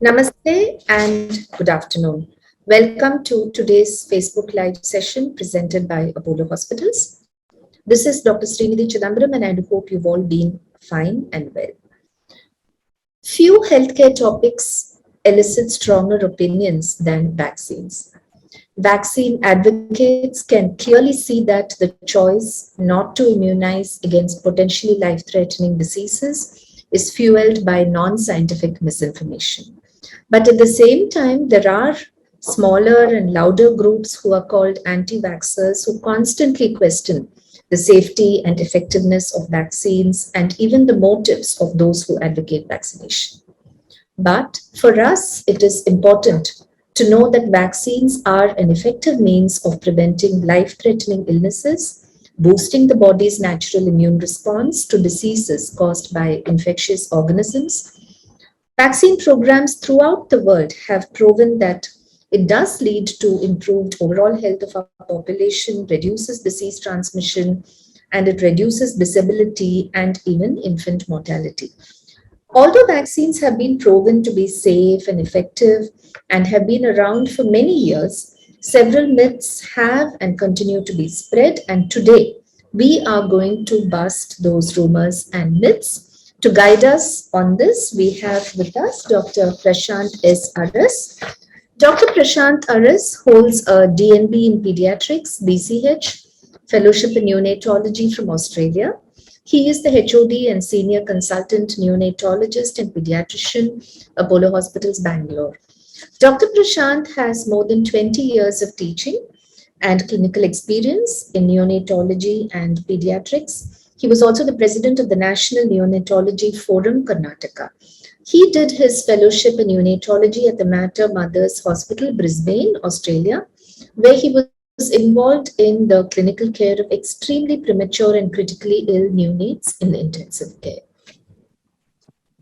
Namaste and good afternoon. Welcome to today's Facebook Live session presented by Apollo Hospitals. This is Dr. Srinidhi Chidambaram and I hope you've all been fine and well. Few healthcare topics elicit stronger opinions than vaccines. Vaccine advocates can clearly see that the choice not to immunize against potentially life-threatening diseases is fueled by non-scientific misinformation. But at the same time, there are smaller and louder groups who are called anti-vaxxers who constantly question the safety and effectiveness of vaccines and even the motives of those who advocate vaccination. But for us, it is important to know that vaccines are an effective means of preventing life-threatening illnesses, boosting the body's natural immune response to diseases caused by infectious organisms. Vaccine programs throughout the world have proven that it does lead to improved overall health of our population, reduces disease transmission, and it reduces disability and even infant mortality. Although vaccines have been proven to be safe and effective and have been around for many years, several myths have and continue to be spread. And today, we are going to bust those rumors and myths. To guide us on this, we have with us Dr. Prashanth S Urs. Dr. Prashanth Urs holds a DNB in Pediatrics, BCH, Fellowship in Neonatology from Australia. He is the HOD and Senior Consultant Neonatologist and Pediatrician, Apollo Hospitals, Bangalore. Dr. Prashanth has more than 20 years of teaching and clinical experience in neonatology and pediatrics. He was also the president of the National Neonatology Forum, Karnataka. He did his fellowship in neonatology at the Mater Mothers Hospital, Brisbane, Australia, where he was involved in the clinical care of extremely premature and critically ill neonates in intensive care.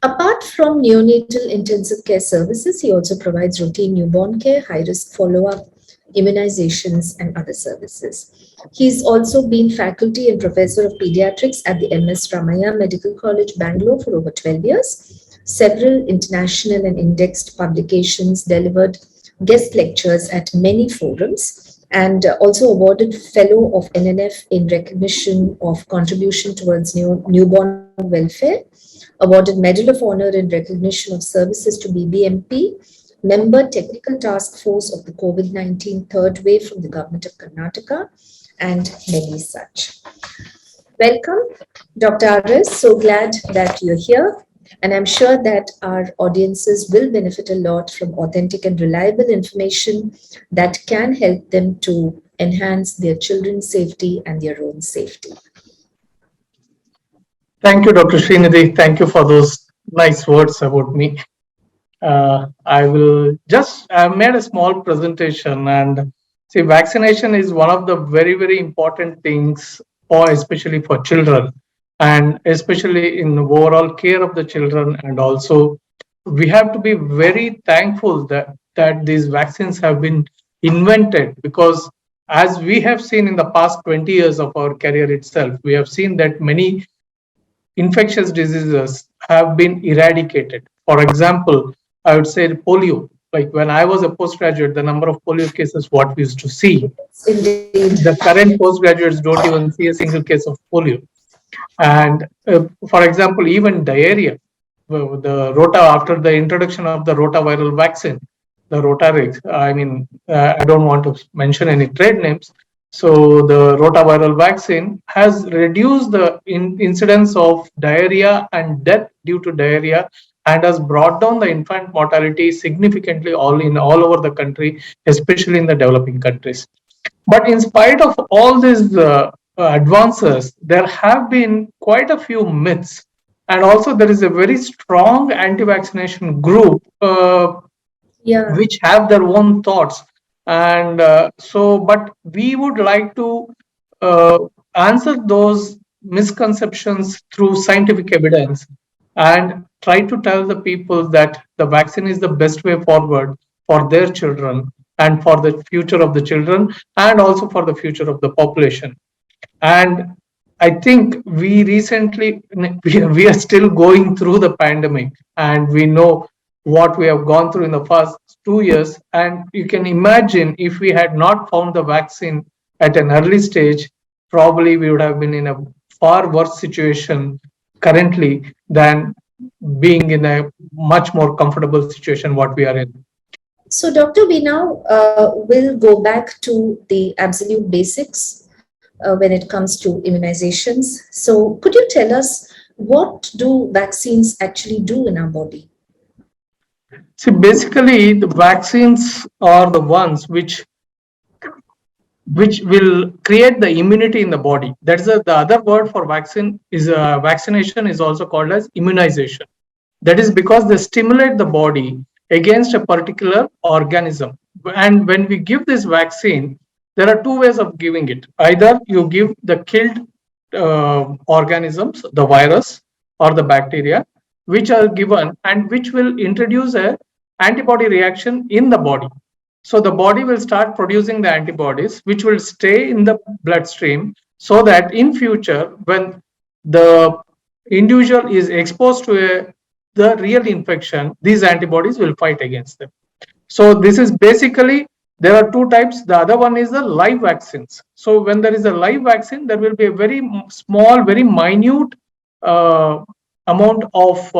Apart from neonatal intensive care services, he also provides routine newborn care, high-risk follow-up, immunizations, and other services. He's also been faculty and professor of pediatrics at the MS Ramaiah Medical College, Bangalore for over 12 years. Several international and indexed publications, delivered guest lectures at many forums, and also awarded Fellow of NNF in recognition of contribution towards newborn welfare, awarded Medal of Honor in recognition of services to BBMP, member Technical Task Force of the COVID-19 third wave from the Government of Karnataka, and many such. Welcome, Dr. Urs. So glad that you're here. And I'm sure that our audiences will benefit a lot from authentic and reliable information that can help them to enhance their children's safety and their own safety. Thank you, Dr. Srinidhi. Thank you for those nice words about me. I made a small presentation, and see, vaccination is one of the very, very important things especially for children, and especially in overall care of the children. And also, we have to be very thankful that these vaccines have been invented, because as we have seen in the past 20 years of our career itself, we have seen that many infectious diseases have been eradicated. For example, I would say polio. Like when I was a postgraduate, the number of polio cases what we used to see, Indeed. the current postgraduates don't even see a single case of polio. And for example, even diarrhea, the rota, after the introduction of the rotaviral vaccine, the Rotarix, I don't want to mention any trade names. So the rotaviral vaccine has reduced the incidence of diarrhea and death due to diarrhea, and has brought down the infant mortality significantly all over the country, especially in the developing countries. But in spite of all these advances, there have been quite a few myths. And also there is a very strong anti-vaccination group which have their own thoughts. And but we would like to answer those misconceptions through scientific evidence and try to tell the people that the vaccine is the best way forward for their children and for the future of the children and also for the future of the population. And I think we are still going through the pandemic, and we know what we have gone through in the past 2 years. And you can imagine if we had not found the vaccine at an early stage, probably we would have been in a far worse situation currently than being in a much more comfortable situation what we are in. So, Doctor, we now will go back to the absolute basics when it comes to immunizations. So, could you tell us what do vaccines actually do in our body? See, basically, the vaccines are the ones which will create the immunity in the body. That's the other word for vaccine is vaccination is also called as immunization. That is because they stimulate the body against a particular organism. And when we give this vaccine, there are two ways of giving it. Either you give the killed organisms, the virus or the bacteria, which are given and which will introduce a antibody reaction in the body. So the body will start producing the antibodies, which will stay in the bloodstream, so that in future, when the individual is exposed to the real infection, these antibodies will fight against them. So this is basically, there are two types. The other one is the live vaccines. So when there is a live vaccine, there will be a very small, very minute uh, amount of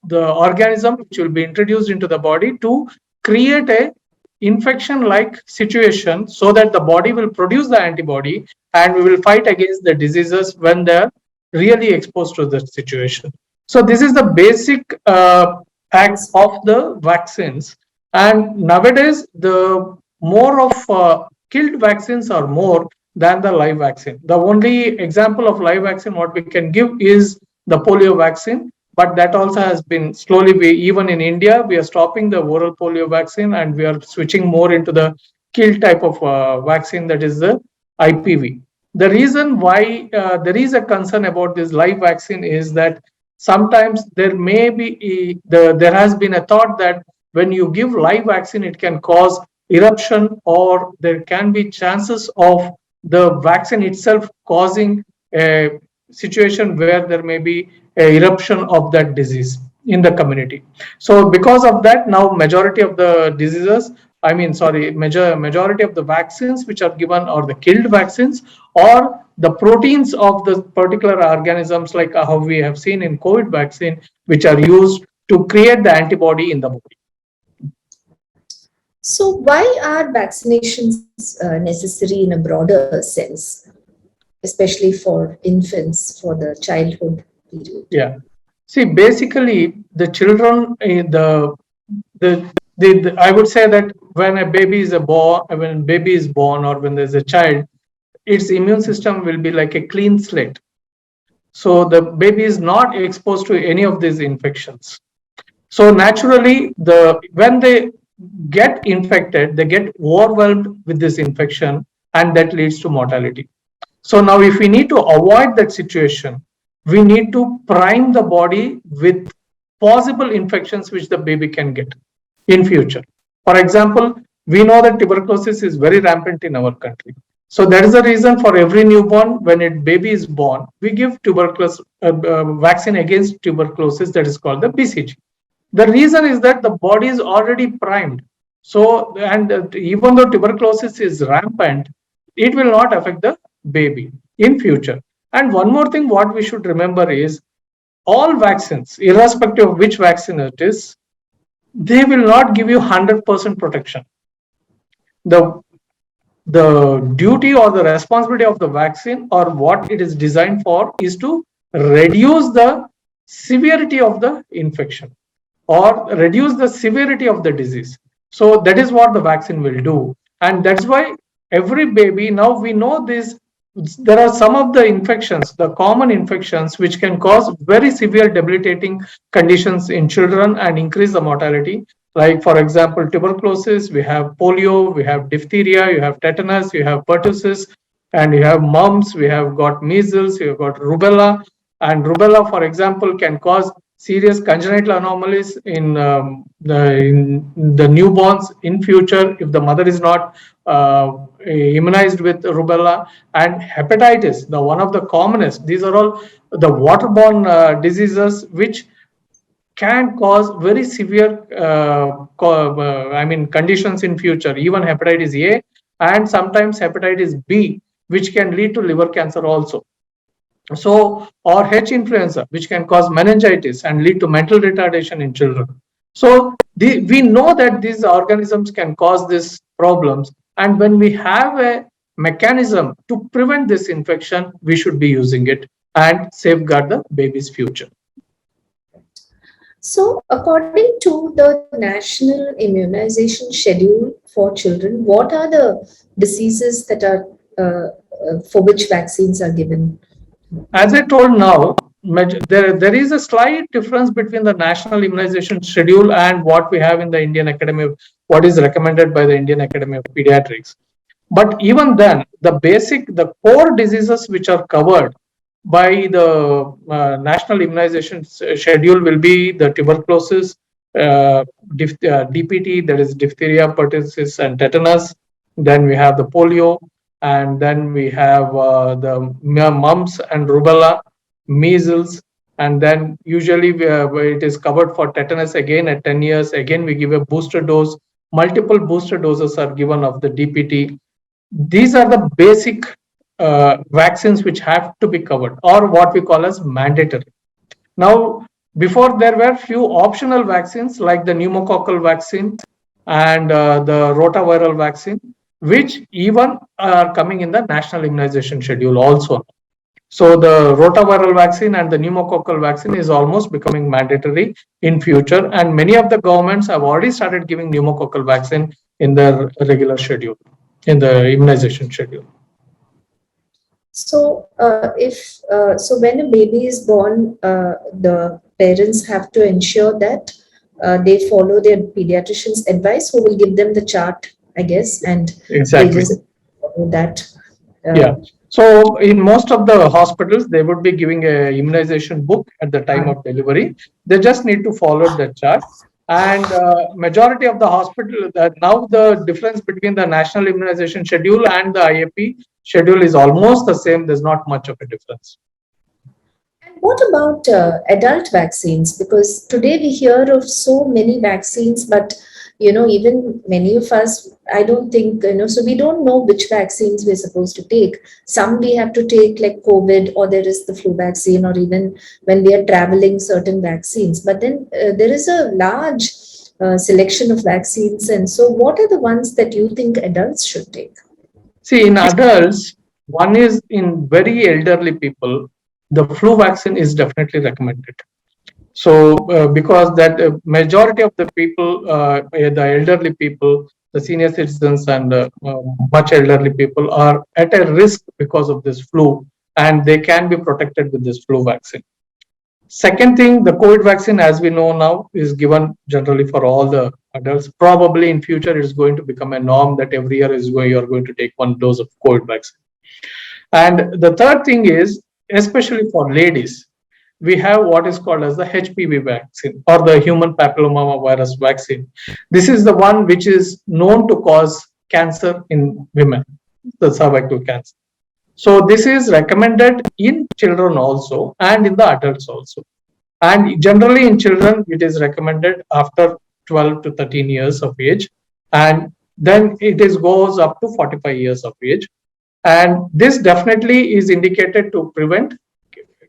the organism which will be introduced into the body to create a infection like situation, so that the body will produce the antibody and we will fight against the diseases when they're really exposed to the situation. So this is the basic act of the vaccines. And nowadays, the more of killed vaccines are more than the live vaccine. The only example of live vaccine what we can give is the polio vaccine, but that also has been slowly, even in India, we are stopping the oral polio vaccine and we are switching more into the kill type of vaccine, that is the IPV. The reason why there is a concern about this live vaccine is that sometimes there may be there has been a thought that when you give live vaccine, it can cause eruption, or there can be chances of the vaccine itself causing a situation where there may be a eruption of that disease in the community. So because of that, now majority of the diseases, I mean, sorry, majority of the vaccines which are given are the killed vaccines, or the proteins of the particular organisms, like how we have seen in COVID vaccine, which are used to create the antibody in the body. So, why are vaccinations necessary in a broader sense, especially for infants, for the childhood period? Yeah. See, basically, the children, I would say that when a baby is when a baby is born, or when there's a child, its immune system will be like a clean slate. So the baby is not exposed to any of these infections. So naturally, when they get infected, they get overwhelmed with this infection, and that leads to mortality. So now, if we need to avoid that situation, we need to prime the body with possible infections which the baby can get in future. For example, we know that tuberculosis is very rampant in our country. So that is the reason for every newborn, when a baby is born, we give tuberculosis vaccine against tuberculosis, that is called the BCG. The reason is that the body is already primed. So, and even though tuberculosis is rampant, it will not affect the baby in future. And one more thing, what we should remember is all vaccines, irrespective of which vaccine it is, they will not give you 100% protection. The the duty or the responsibility of the vaccine, or what it is designed for, is to reduce the severity of the infection or reduce the severity of the disease. So that is what the vaccine will do. And that's why every baby, now we know this, there are some of the infections, the common infections, which can cause very severe debilitating conditions in children and increase the mortality. Like, for example, tuberculosis, we have polio, we have diphtheria, you have tetanus, you have pertussis, and you have mumps, we have got measles, you have got rubella. And rubella, for example, can cause serious congenital anomalies in the newborns in future if the mother is not immunized with rubella. And hepatitis, the one of the commonest, these are all the waterborne diseases which can cause very severe conditions in future, even hepatitis A and sometimes hepatitis B, which can lead to liver cancer also. So, or H influenza, which can cause meningitis and lead to mental retardation in children. So, we know that these organisms can cause these problems, and when we have a mechanism to prevent this infection, we should be using it and safeguard the baby's future. So, according to the national immunization schedule for children, what are the diseases that are for which vaccines are given? As I told now, there is a slight difference between the national immunization schedule and what we have in the Indian Academy, what is recommended by the Indian Academy of Pediatrics. But even then, the core diseases which are covered by the national immunization schedule will be the tuberculosis, DPT, that is diphtheria, pertussis, and tetanus. Then we have the polio, and then we have the mumps and rubella, measles, and then usually it is covered for tetanus again at 10 years. Again, we give a booster dose. Multiple booster doses are given of the DPT. These are the basic vaccines which have to be covered, or what we call as mandatory. Now, before there were few optional vaccines like the pneumococcal vaccine and the rotaviral vaccine, which even are coming in the national immunization schedule also. So the rotaviral vaccine and the pneumococcal vaccine is almost becoming mandatory in future, and many of the governments have already started giving pneumococcal vaccine in their regular schedule, in the immunization schedule. So, when a baby is born, the parents have to ensure that they follow their pediatrician's advice, who will give them the chart, I guess, and Exactly. they just follow that. Yeah. So in most of the hospitals, they would be giving a immunization book at the time of delivery. They just need to follow the chart. And majority of the hospital, now the difference between the national immunization schedule and the IAP schedule is almost the same. There's not much of a difference. And what about adult vaccines? Because today we hear of so many vaccines, but even many of us, I don't think, so we don't know which vaccines we're supposed to take. Some we have to take like COVID, or there is the flu vaccine, or even when we are traveling, certain vaccines. But then there is a large selection of vaccines. And so what are the ones that you think adults should take? See, in adults, one is in very elderly people, the flu vaccine is definitely recommended. So, because that majority of the people, the elderly people, the senior citizens, and much elderly people are at a risk because of this flu, and they can be protected with this flu vaccine. Second thing, the COVID vaccine, as we know now, is given generally for all the adults. Probably in future, it's going to become a norm that every year you are going to take one dose of COVID vaccine. And the third thing is, especially for ladies, we have what is called as the HPV vaccine, or the human papilloma virus vaccine. This is the one which is known to cause cancer in women, the cervical cancer. So this is recommended in children also and in the adults also. And generally in children, it is recommended after 12 to 13 years of age. And then it goes up to 45 years of age. And this definitely is indicated to prevent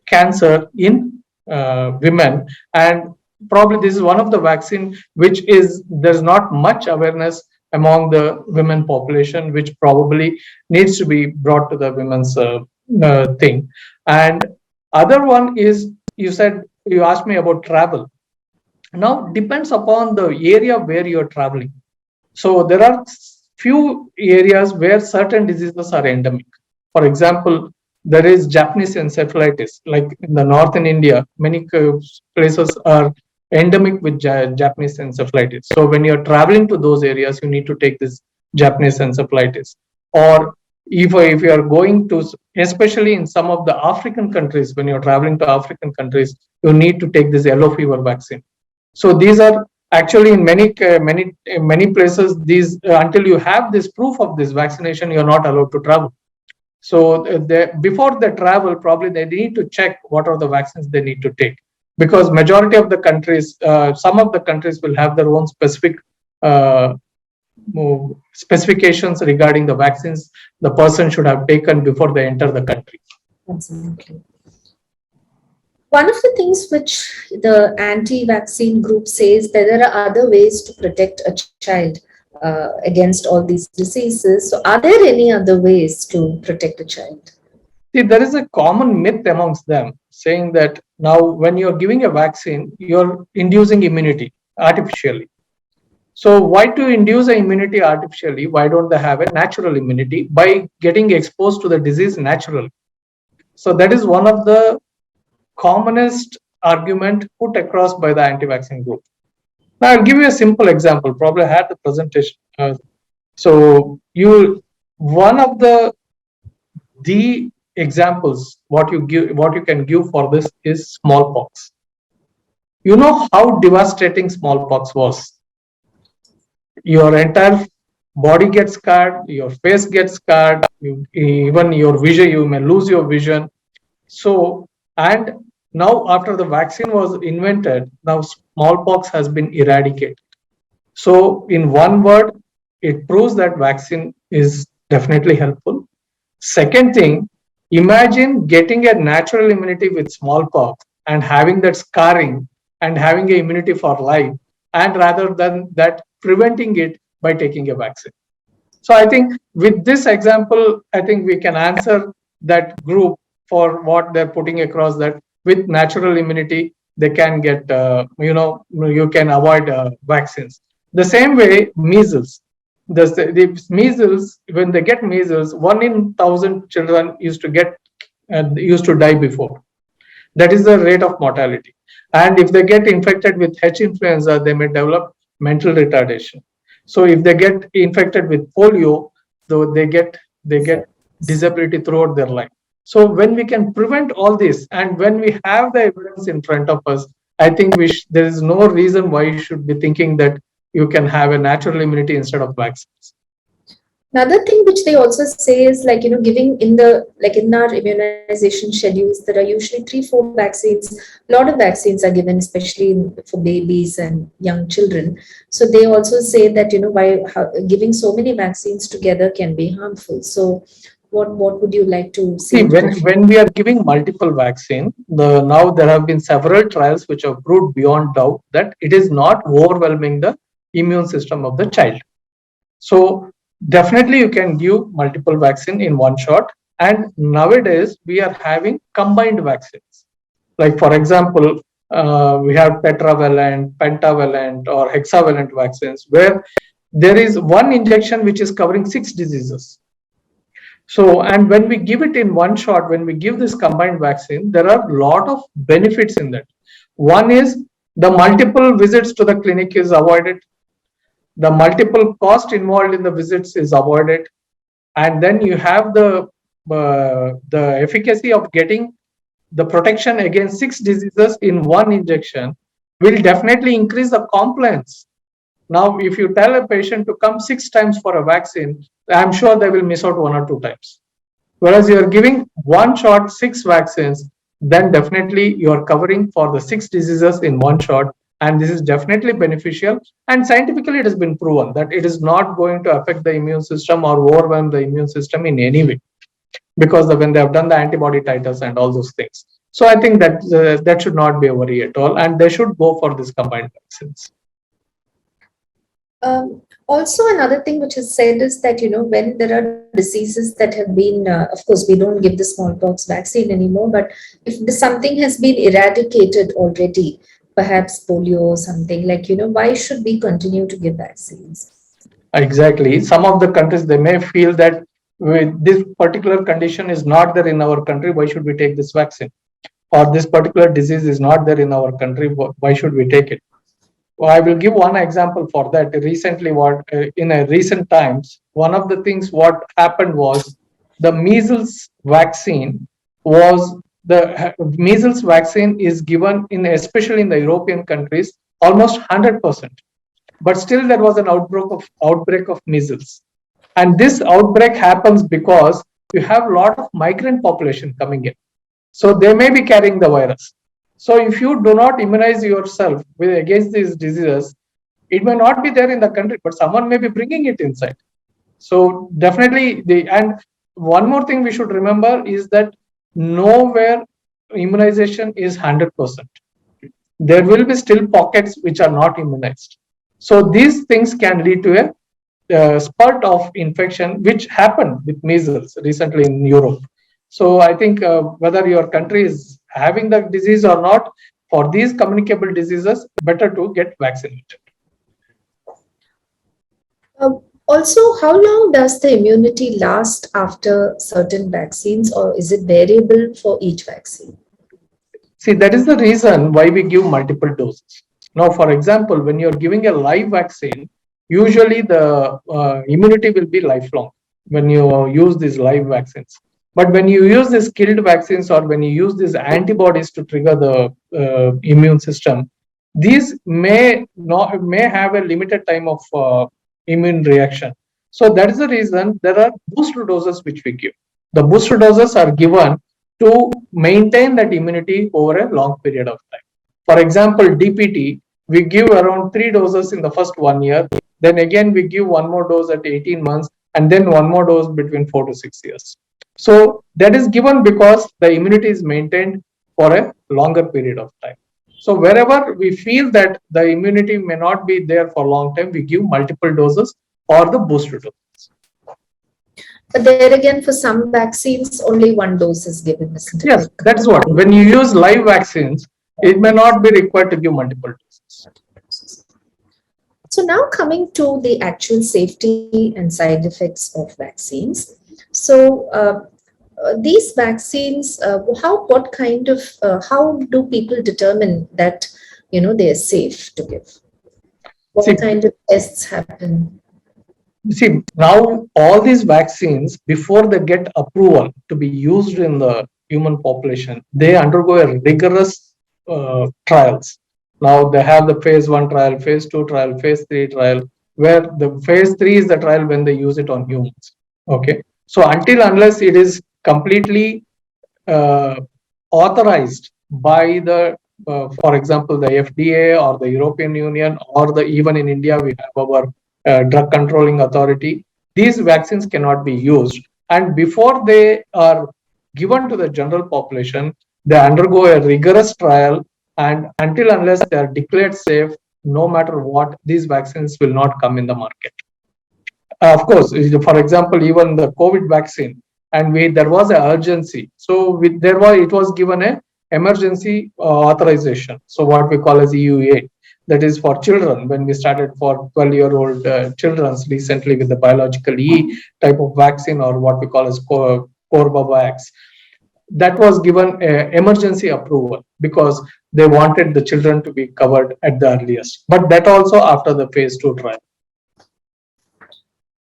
cancer in women. And probably this is one of the vaccine which there's not much awareness among the women population, which probably needs to be brought to the women's thing. And other one is, you asked me about travel. Now depends upon the area where you're traveling. So there are few areas where certain diseases are endemic. For example, there is Japanese encephalitis, like in the northern India, many places are endemic with Japanese encephalitis. So when you're traveling to those areas, you need to take this Japanese encephalitis. Or if you are going to, especially in some of the African countries, when you're traveling to African countries, you need to take this yellow fever vaccine. So these are actually in many places, these until you have this proof of this vaccination, you're not allowed to travel. So before they travel, probably they need to check what are the vaccines they need to take. because majority of the countries, some of the countries will have their own specific uh, specifications regarding the vaccines the person should have taken before they enter the country. Absolutely. One of the things which the anti-vaccine group says that there are other ways to protect a child against all these diseases. So, are there any other ways to protect a child? See, there is a common myth amongst them saying that now when you're giving a vaccine, you're inducing immunity artificially. So why to induce an immunity artificially? Why don't they have a natural immunity by getting exposed to the disease naturally? So that is one of the commonest argument put across by the anti-vaccine group. Now I'll give you a simple example. Probably I had the presentation. So you one of the examples what you can give for this is smallpox. You know how devastating smallpox was. Your entire body gets scarred, your face gets scarred, even your vision, you may lose your vision. So, and now after the vaccine was invented, now smallpox has been eradicated. So, in one word, it proves that vaccine is definitely helpful. Second thing, imagine getting a natural immunity with smallpox and having that scarring and having a immunity for life, and rather than that, preventing it by taking a vaccine. So I think with this example, I think we can answer that group for what they're putting across, that with natural immunity, they can get, you can avoid vaccines. The same way, measles. The measles, when they get measles, 1 in 1,000 children used to die before. That is the rate of mortality. And if they get infected with H influenza, they may develop mental retardation. So if they get infected with polio, though they get disability throughout their life. So when we can prevent all this, and when we have the evidence in front of us, I think there is no reason why you should be thinking that you can have a natural immunity instead of vaccines. Another thing which they also say is like, giving in our immunization schedules, there are usually 3-4 vaccines. A lot of vaccines are given, especially for babies and young children. So they also say that, giving so many vaccines together can be harmful. So what would you like to say? See, when we are giving multiple vaccine, now there have been several trials which have proved beyond doubt that it is not overwhelming the immune system of the child. So definitely you can give multiple vaccine in one shot. And nowadays we are having combined vaccines. Like for example, we have tetravalent, pentavalent, or hexavalent vaccines where there is one injection which is covering 6 diseases. So, and when we give it in one shot, when we give this combined vaccine, there are a lot of benefits in that. One is the multiple visits to the clinic is avoided. The multiple cost involved in the visits is avoided. And then you have the efficacy of getting the protection against 6 diseases in one injection will definitely increase the compliance. Now, if you tell a patient to come 6 times for a vaccine, I'm sure they will miss out 1 or 2 times. Whereas you are giving one shot 6 vaccines, then definitely you are covering for the 6 diseases in one shot. And this is definitely beneficial. And scientifically, it has been proven that it is not going to affect the immune system or overwhelm the immune system in any way, because when they have done the antibody titers and all those things. So I think that should not be a worry at all. And they should go for these combined vaccines. Also, another thing which is said is that, when there are diseases that have been, of course, we don't give the smallpox vaccine anymore, but if something has been eradicated already, perhaps polio or something, like, why should we continue to give vaccines? Exactly. Some of the countries, they may feel that this particular condition is not there in our country, why should we take this vaccine? Or this particular disease is not there in our country, why should we take it? Well, I will give one example for that. Recently, in a recent times, one of the things what happened was the measles vaccine is given in, especially in the European countries, almost 100%. But still there was an outbreak of measles. And this outbreak happens because you have a lot of migrant population coming in. So they may be carrying the virus. So if you do not immunize yourself against these diseases, it may not be there in the country, but someone may be bringing it inside. So definitely and one more thing we should remember is that nowhere immunization is 100%. There will be still pockets which are not immunized. So these things can lead to a spurt of infection, which happened with measles recently in Europe. So I think whether your country is having the disease or not, for these communicable diseases, better to get vaccinated. Also, how long does the immunity last after certain vaccines, or is it variable for each vaccine? See, that is the reason why we give multiple doses. Now, for example, when you're giving a live vaccine, usually the immunity will be lifelong when you use these live vaccines. But when you use these killed vaccines or when you use these antibodies to trigger the immune system, these may have a limited time of immune reaction. So that is the reason there are booster doses which we give. The booster doses are given to maintain that immunity over a long period of time. For example, DPT, we give around 3 doses in the first 1 year. Then again, we give one more dose at 18 months, and then one more dose between 4 to 6 years. So that is given because the immunity is maintained for a longer period of time. So wherever we feel that the immunity may not be there for a long time, we give multiple doses or the booster doses. But there again, for some vaccines, only one dose is given, isn't it? Yes, that's what. When you use live vaccines, it may not be required to give multiple doses. So now coming to the actual safety and side effects of vaccines. So these vaccines, how do people determine that, they are safe to give? What kind of tests happen? See, now all these vaccines, before they get approval to be used in the human population, they undergo a rigorous trials. Now they have the phase 1 trial, phase 2 trial, phase 3 trial, where the phase 3 is the trial when they use it on humans. Okay. So unless it is completely authorized by the, for example, the FDA or the European Union, or even in India, we have our drug controlling authority, these vaccines cannot be used. And before they are given to the general population, they undergo a rigorous trial. And unless they are declared safe, no matter what, these vaccines will not come in the market. Of course, for example, even the COVID vaccine, and there was an urgency. So it was given a emergency authorization. So what we call as EUA, that is for children. When we started for 12-year-old children recently with the biological E type of vaccine, or what we call as Corbevax, that was given emergency approval because they wanted the children to be covered at the earliest. But that also after the phase 2 trial.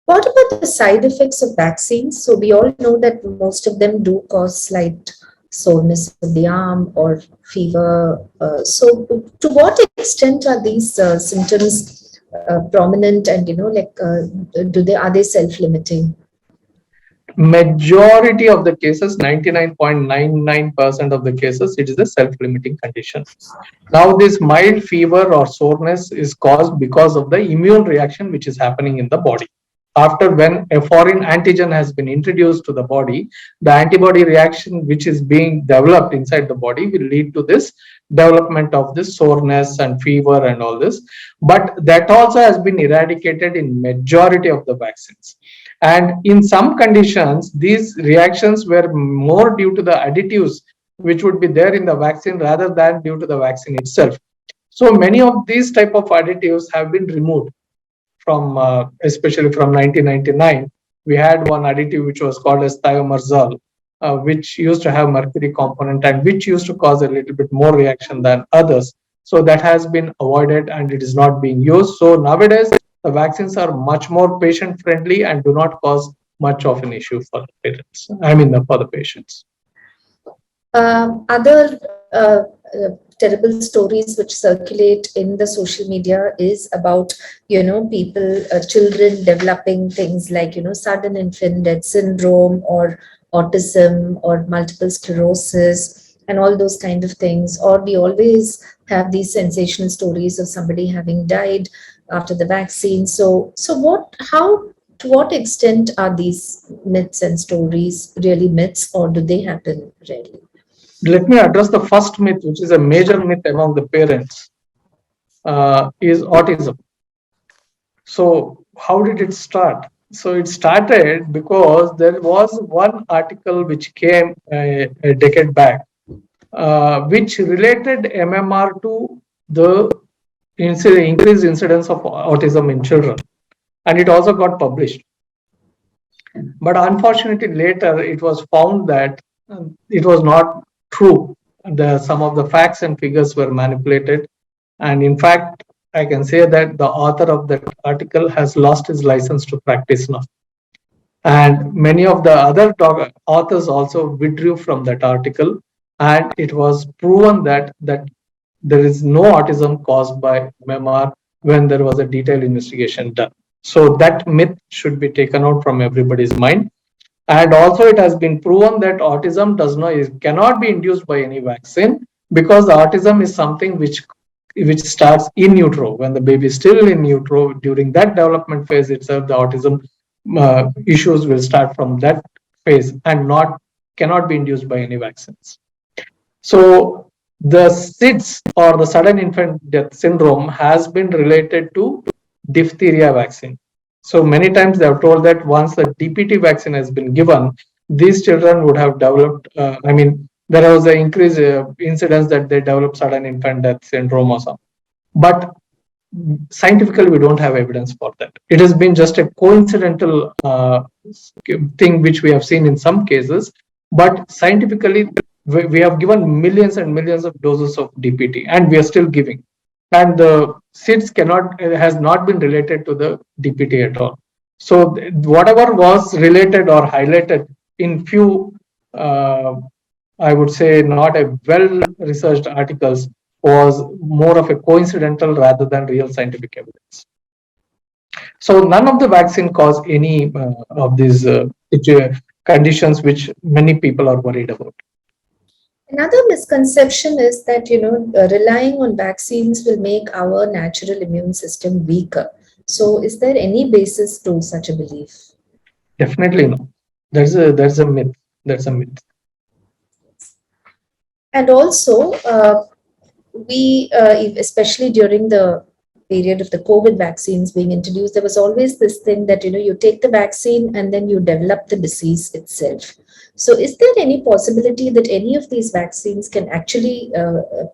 What about the side effects of vaccines? So we all know that most of them do cause slight soreness of the arm or fever. So to what extent are these symptoms prominent, and are they self-limiting? Majority of the cases, 99.99% of the cases, it is a self-limiting condition. Now this mild fever or soreness is caused because of the immune reaction which is happening in the body. After when a foreign antigen has been introduced to the body, the antibody reaction which is being developed inside the body will lead to this development of this soreness and fever and all this. But that also has been eradicated in majority of the vaccines. And in some conditions, these reactions were more due to the additives which would be there in the vaccine rather than due to the vaccine itself. So many of these type of additives have been removed from, especially from 1999. We had one additive which was called as thiomerzole, which used to have mercury component and which used to cause a little bit more reaction than others. So that has been avoided and it is not being used. So nowadays, the vaccines are much more patient friendly and do not cause much of an issue for the parents. For the patients. Other terrible stories which circulate in the social media is about, people, children developing things like, sudden infant death syndrome or autism or multiple sclerosis. and all those kind of things. Or we always have these sensational stories of somebody having died after the vaccine. So what, how, to what extent are these myths and stories really myths, or do they happen rarely? Let me address the first myth, which is a major myth among the parents, is autism. So, how did it start? So, it started because there was one article which came a decade back, which related MMR to the increased incidence of autism in children, and it also got published. But unfortunately, later it was found that it was not true. Some of the facts and figures were manipulated. And in fact, I can say that the author of that article has lost his license to practice now. And many of the other authors also withdrew from that article. And it was proven that there is no autism caused by MMR when there was a detailed investigation done. So that myth should be taken out from everybody's mind. And also, it has been proven that autism cannot be induced by any vaccine, because the autism is something which starts in utero, when the baby is still in utero. During that development phase itself, the autism issues will start from that phase, and not cannot be induced by any vaccines. So the SIDS, or the sudden infant death syndrome, has been related to diphtheria vaccine. So many times they have told that once the DPT vaccine has been given, these children would have developed, there was an increased incidence that they develop sudden infant death syndrome or something. But scientifically, we don't have evidence for that. It has been just a coincidental thing which we have seen in some cases. But scientifically, we have given millions and millions of doses of DPT, and we are still giving. And the SIDS has not been related to the DPT at all. So whatever was related or highlighted in few, I would say, not a well-researched articles, was more of a coincidental rather than real scientific evidence. So none of the vaccine cause any of these conditions which many people are worried about. Another misconception is that, relying on vaccines will make our natural immune system weaker. So, is there any basis to such a belief? Definitely no. There's a myth. That's a myth. And also, especially during the period of the COVID vaccines being introduced, there was always this thing that, you take the vaccine and then you develop the disease itself. So is there any possibility that any of these vaccines can actually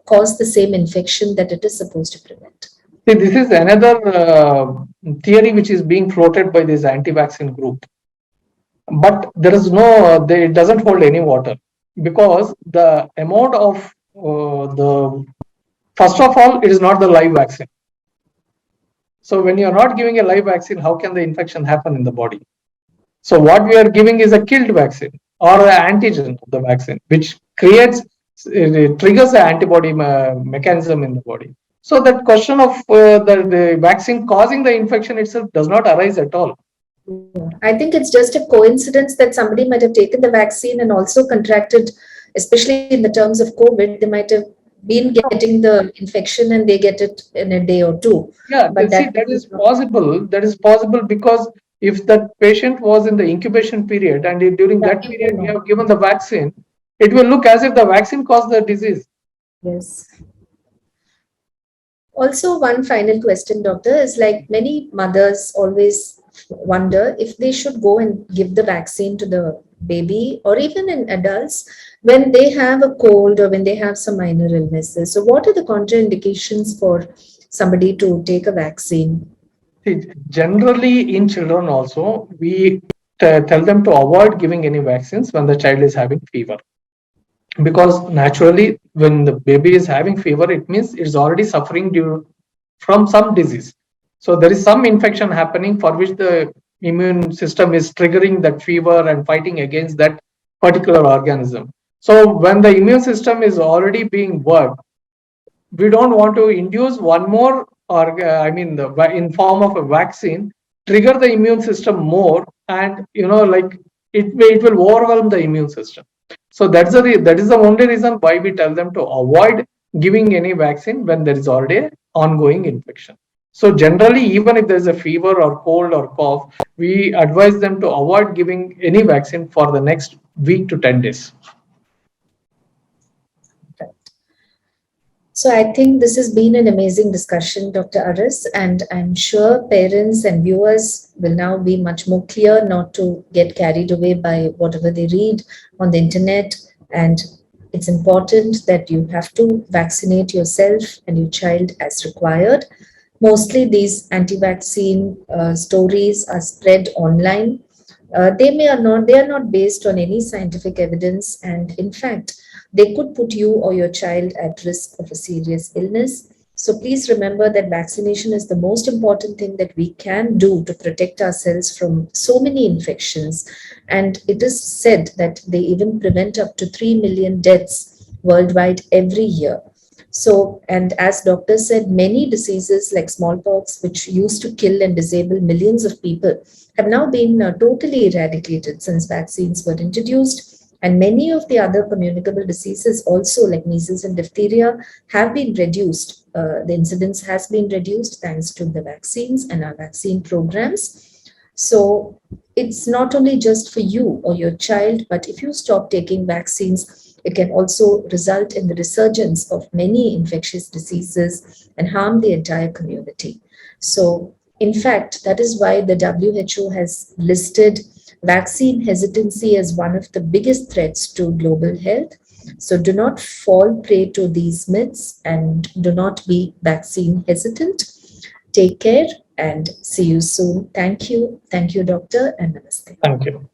cause the same infection that it is supposed to prevent? See, this is another theory which is being floated by this anti-vaccine group. But there is it doesn't hold any water, because the amount of first of all, it is not the live vaccine. So when you're not giving a live vaccine, how can the infection happen in the body? So what we are giving is a killed vaccine, or an antigen of the vaccine, which triggers the antibody mechanism in the body. So that question of the vaccine causing the infection itself does not arise at all. I think it's just a coincidence that somebody might have taken the vaccine and also contracted, especially in the terms of COVID, they might have been getting the infection and they get it in a day or two. Yeah, But see, that is possible. That is possible because if that patient was in the incubation period, and during that period we have given the vaccine, it will look as if the vaccine caused the disease. Yes. Also, one final question, doctor, is like many mothers always wonder if they should go and give the vaccine to the baby or even in adults when they have a cold or when they have some minor illnesses. So, what are the contraindications for somebody to take a vaccine? See, generally in children also, we tell them to avoid giving any vaccines when the child is having fever. Because naturally, when the baby is having fever, it means it's already suffering from some disease. So there is some infection happening for which the immune system is triggering that fever and fighting against that particular organism. So when the immune system is already being worked, we don't want to induce one more, or in form of a vaccine, trigger the immune system more, and it will overwhelm the immune system. So that is the only reason why we tell them to avoid giving any vaccine when there is already an ongoing infection. So generally, even if there is a fever or cold or cough, we advise them to avoid giving any vaccine for the next week to 10 days. So I think this has been an amazing discussion, Dr. Urs, and I'm sure parents and viewers will now be much more clear not to get carried away by whatever they read on the internet. And it's important that you have to vaccinate yourself and your child as required. Mostly these anti-vaccine stories are spread online. They are not based on any scientific evidence, and in fact, they could put you or your child at risk of a serious illness. So please remember that vaccination is the most important thing that we can do to protect ourselves from so many infections. And it is said that they even prevent up to 3 million deaths worldwide every year. So, and as doctors said, many diseases like smallpox, which used to kill and disable millions of people, have now been totally eradicated since vaccines were introduced. And many of the other communicable diseases, also like measles and diphtheria, have been reduced. The incidence has been reduced thanks to the vaccines and our vaccine programs. So it's not only just for you or your child, but if you stop taking vaccines, it can also result in the resurgence of many infectious diseases and harm the entire community. So, in fact, that is why the WHO has listed vaccine hesitancy as one of the biggest threats to global health. So, do not fall prey to these myths and do not be vaccine hesitant. Take care and see you soon. Thank you. Thank you, doctor, and namaste. Thank you.